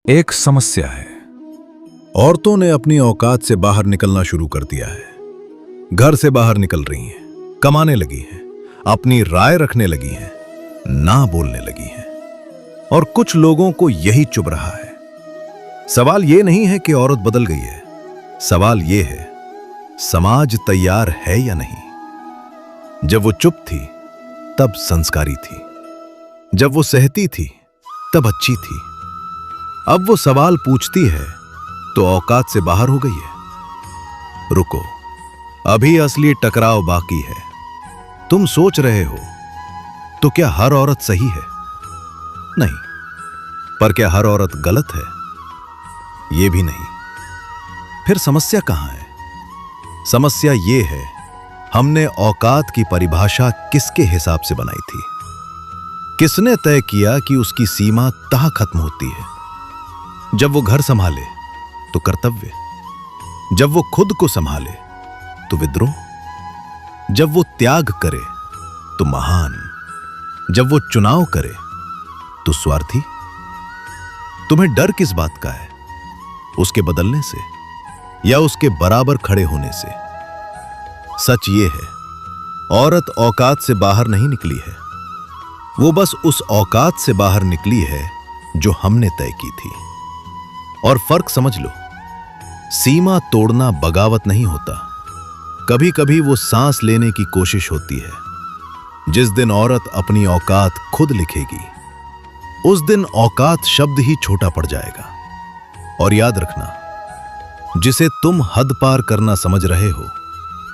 एक समस्या है। औरतों ने अपनी औकात से बाहर निकलना शुरू कर दिया है। घर से बाहर निकल रही हैं, कमाने लगी हैं, अपनी राय रखने लगी हैं, ना बोलने लगी हैं, और कुछ लोगों को यही चुभ रहा है। सवाल यह नहीं है कि औरत बदल गई है, सवाल यह है समाज तैयार है या नहीं। जब वो चुप थी तब संस्कारी थी, जब वो सहती थी तब अच्छी थी। अब वो सवाल पूछती है तो औकात से बाहर हो गई है। रुको, अभी असली टकराव बाकी है। तुम सोच रहे हो तो क्या हर औरत सही है? नहीं। पर क्या हर औरत गलत है? यह भी नहीं। फिर समस्या कहां है? समस्या यह है, हमने औकात की परिभाषा किसके हिसाब से बनाई थी? किसने तय किया कि उसकी सीमा कहां खत्म होती है? जब वो घर संभाले तो कर्तव्य, जब वो खुद को संभाले तो विद्रोह, जब वो त्याग करे तो महान, जब वो चुनाव करे तो स्वार्थी। तुम्हें डर किस बात का है? उसके बदलने से या उसके बराबर खड़े होने से? सच ये है, औरत औकात से बाहर नहीं निकली है, वो बस उस औकात से बाहर निकली है जो हमने तय की थी। और फर्क समझ लो, सीमा तोड़ना बगावत नहीं होता, कभी कभी वो सांस लेने की कोशिश होती है। जिस दिन औरत अपनी औकात खुद लिखेगी, उस दिन औकात शब्द ही छोटा पड़ जाएगा। और याद रखना, जिसे तुम हद पार करना समझ रहे हो,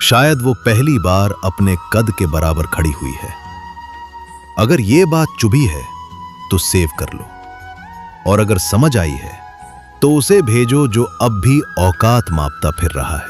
शायद वो पहली बार अपने कद के बराबर खड़ी हुई है। अगर ये बात चुभी है तो सेव कर लो, और अगर समझ आई है तो उसे भेजो जो अब भी औकात मापता फिर रहा है।